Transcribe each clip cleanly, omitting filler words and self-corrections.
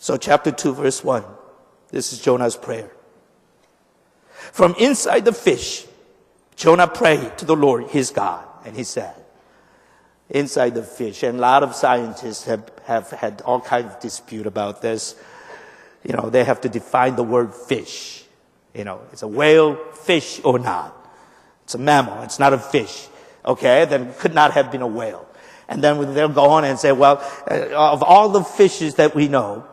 So chapter 2, verse 1. This is Jonah's prayer. From inside the fish, Jonah prayed to the Lord, his God, and he said, inside the fish, and a lot of scientists have had all kinds of dispute about this. They have to define the word fish. It's a whale, fish, or not. It's a mammal. It's not a fish. Okay, then it could not have been a whale. And then they'll go on and say, well, of all the fishes that we know,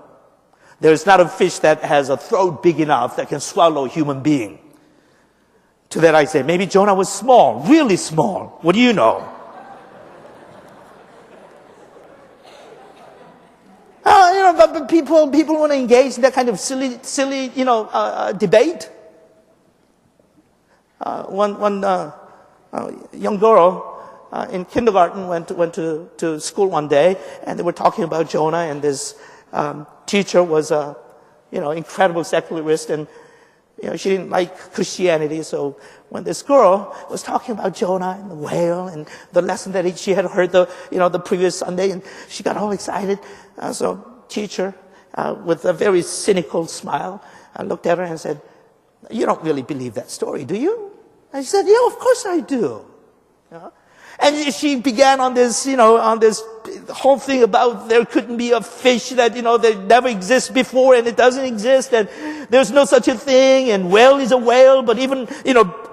there's not a fish that has a throat big enough that can swallow a human being. To that I say, maybe Jonah was small, really small. What do you know? But people want to engage in that kind of silly, debate. One young girl in kindergarten went to school one day, and they were talking about Jonah, and this teacher was a incredible secularist, and she didn't like Christianity. So when this girl was talking about Jonah and the whale and the lesson that she had heard the previous Sunday, and she got all excited. So teacher, with a very cynical smile, looked at her and said, "You don't really believe that story, do you?" And she said, "Yeah, of course I do." And she began on this whole thing about there couldn't be a fish that, that never exists before, and it doesn't exist, and there's no such a thing, and whale is a whale, but even,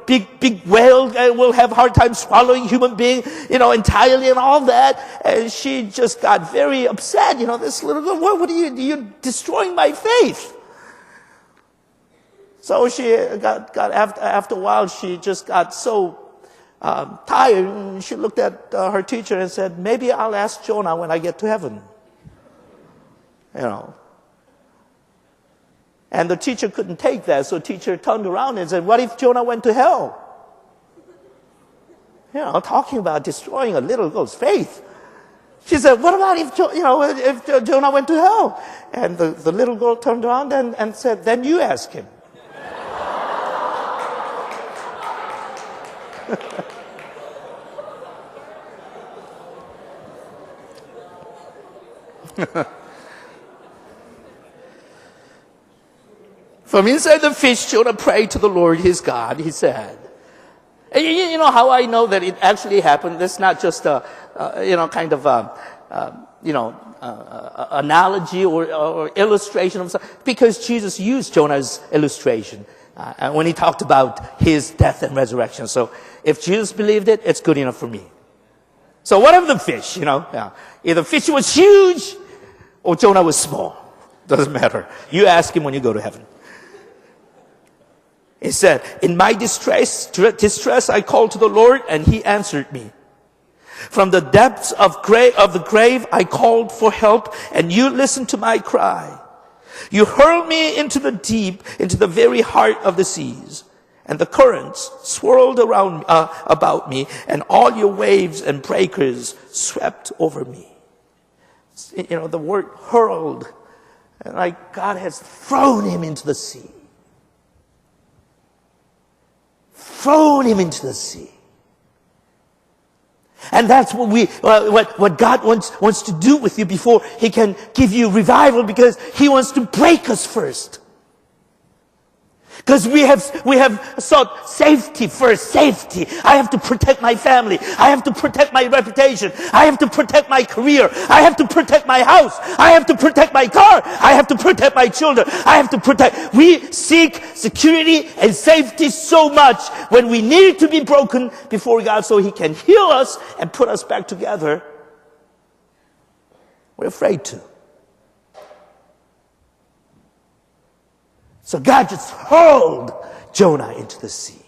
big whale will have a hard time swallowing human being, entirely, and all that. And she just got very upset. This little girl, what are you're destroying my faith. So she after a while, she just got so tired, and she looked at her teacher and said, "Maybe I'll ask Jonah when I get to heaven." And the teacher couldn't take that, so teacher turned around and said, "What if Jonah went to hell?" Talking about destroying a little girl's faith. She said, "What about if Jonah went to hell?" And the little girl turned around and said, "Then you ask him." From inside the fish, Jonah prayed to the Lord his God. He said, and you know how I know that it actually happened? That's not just a analogy or illustration of something, because Jesus used Jonah's illustration when he talked about his death and resurrection. So if Jesus believed it, it's good enough for me. So whatever the fish, either fish was huge or Jonah was small. Doesn't matter. You ask him when you go to heaven. He said, "In my distress I called to the Lord, and he answered me. From the depths of the grave I called for help, and you listened to my cry. You hurled me into the deep, into the very heart of the seas, and the currents swirled around about me, and all your waves and breakers swept over me." The word hurled, like God has thrown him into the sea. Thrown him into the sea. And that's what God wants to do with you before he can give you revival, because he wants to break us first. Because we have sought safety first, safety. I have to protect my family. I have to protect my reputation. I have to protect my career. I have to protect my house. I have to protect my car. I have to protect my children. I have to protect. We seek security and safety so much when we need it to be broken before God so he can heal us and put us back together. We're afraid to. So God just hurled Jonah into the sea.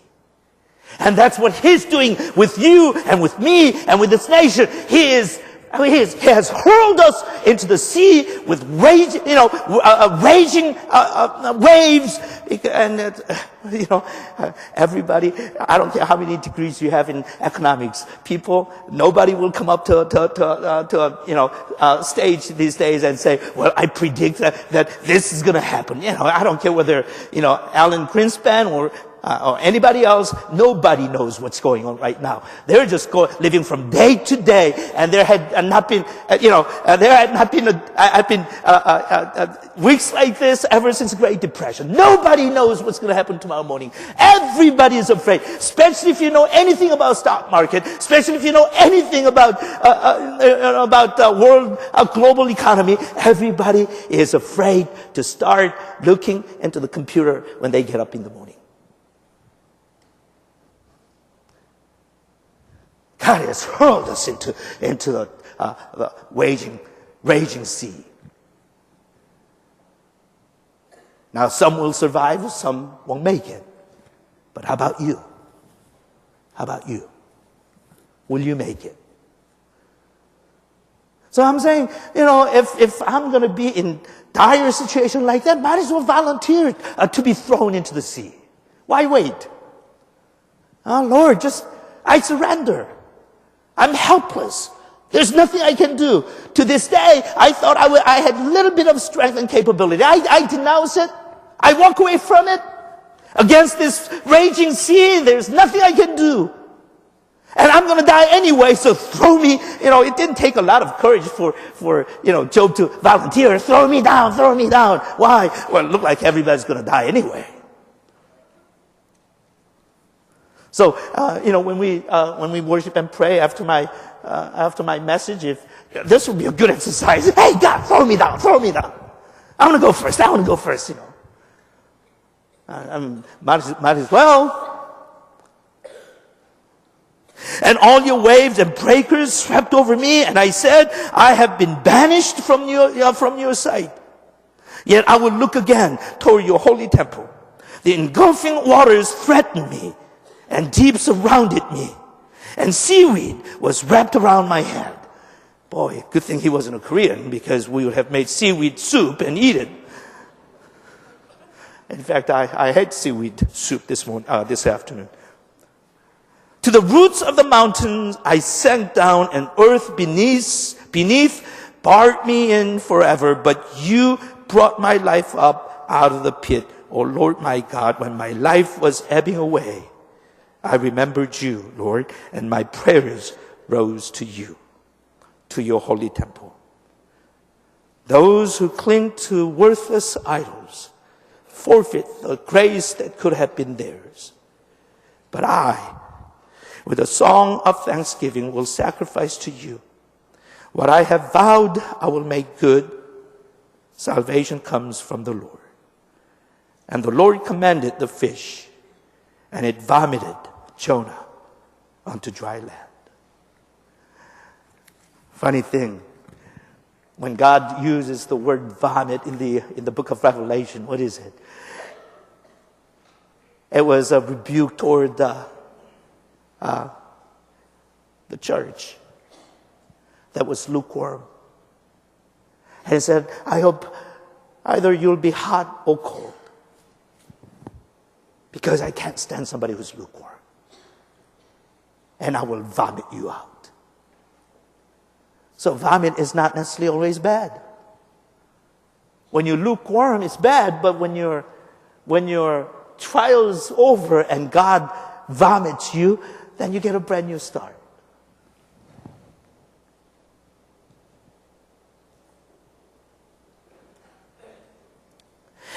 And that's what he's doing with you and with me and with this nation. He has hurled us into the sea with raging waves. And, everybody, I don't care how many degrees you have in economics, nobody will come up to stage these days and say, "Well, I predict that this is going to happen." I don't care whether, Alan Greenspan or or anybody else, nobody knows what's going on right now. They're just living from day to day, and there had not been, weeks like this ever since the Great Depression. Nobody knows what's going to happen tomorrow morning. Everybody is afraid, especially if you know anything about stock market, especially if you know anything about world global economy. Everybody is afraid to start looking into the computer when they get up in the morning. God has hurled us into the raging sea. Now, some will survive, some won't make it. But how about you? How about you? Will you make it? So I'm saying, if I'm going to be in dire situation like that, might as well volunteer to be thrown into the sea. Why wait? Oh, Lord, I surrender. I'm helpless. There's nothing I can do. To this day, I thought I had a little bit of strength and capability. I denounce it. I walk away from it. Against this raging sea, there's nothing I can do. And I'm going to die anyway, so throw me. It didn't take a lot of courage for Job to volunteer. Throw me down, throw me down. Why? Well, it looked like everybody's going to die anyway. So, when we worship and pray after my message, this would be a good exercise. Hey, God, throw me down, throw me down. I want to go first. Might as well. And all your waves and breakers swept over me, and I said, I have been banished from your sight. Yet I will look again toward your holy temple. The engulfing waters threatened me, and deep surrounded me, and seaweed was wrapped around my head. Boy, good thing he wasn't a Korean, because we would have made seaweed soup and eat it. In fact, I had seaweed soup this afternoon. To the roots of the mountains I sank down, and earth beneath barred me in forever. But you brought my life up out of the pit, O Lord my God. When my life was ebbing away, I remembered you, Lord, and my prayers rose to you, to your holy temple. Those who cling to worthless idols forfeit the grace that could have been theirs. But I, with a song of thanksgiving, will sacrifice to you. What I have vowed, I will make good. Salvation comes from the Lord. And the Lord commanded the fish, and it vomited Jonah onto dry land. Funny thing, when God uses the word vomit in the book of Revelation, what is it? It was a rebuke toward the church that was lukewarm. And he said, I hope either you'll be hot or cold, because I can't stand somebody who's lukewarm. And I will vomit you out. So vomit is not necessarily always bad. When you're lukewarm, it's bad, but when your trial's over and God vomits you, then you get a brand new start.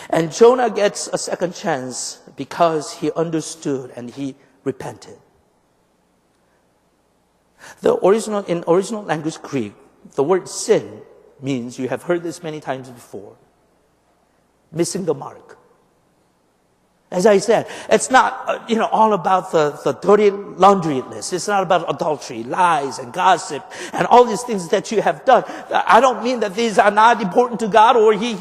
And Jonah gets a second chance because he understood and he repented. In original language Greek, the word sin means, you have heard this many times before, missing the mark. As I said, it's not, all about the dirty laundry list. It's not about adultery, lies, and gossip, and all these things that you have done. I don't mean that these are not important to God, or he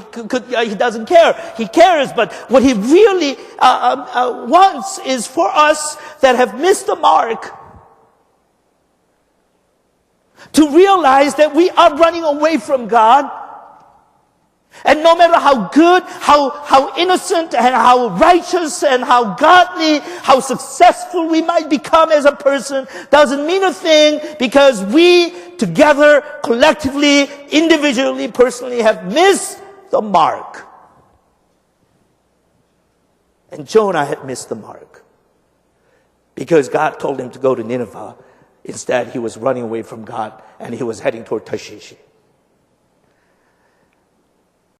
doesn't care. He cares, but what he really wants is for us that have missed the mark to realize that we are running away from God. And no matter how good, how innocent, and how righteous, and how godly, how successful we might become as a person, doesn't mean a thing, because we together, collectively, individually, personally, have missed the mark. And Jonah had missed the mark because God told him to go to Nineveh. Instead, he was running away from God and he was heading toward Tarshish.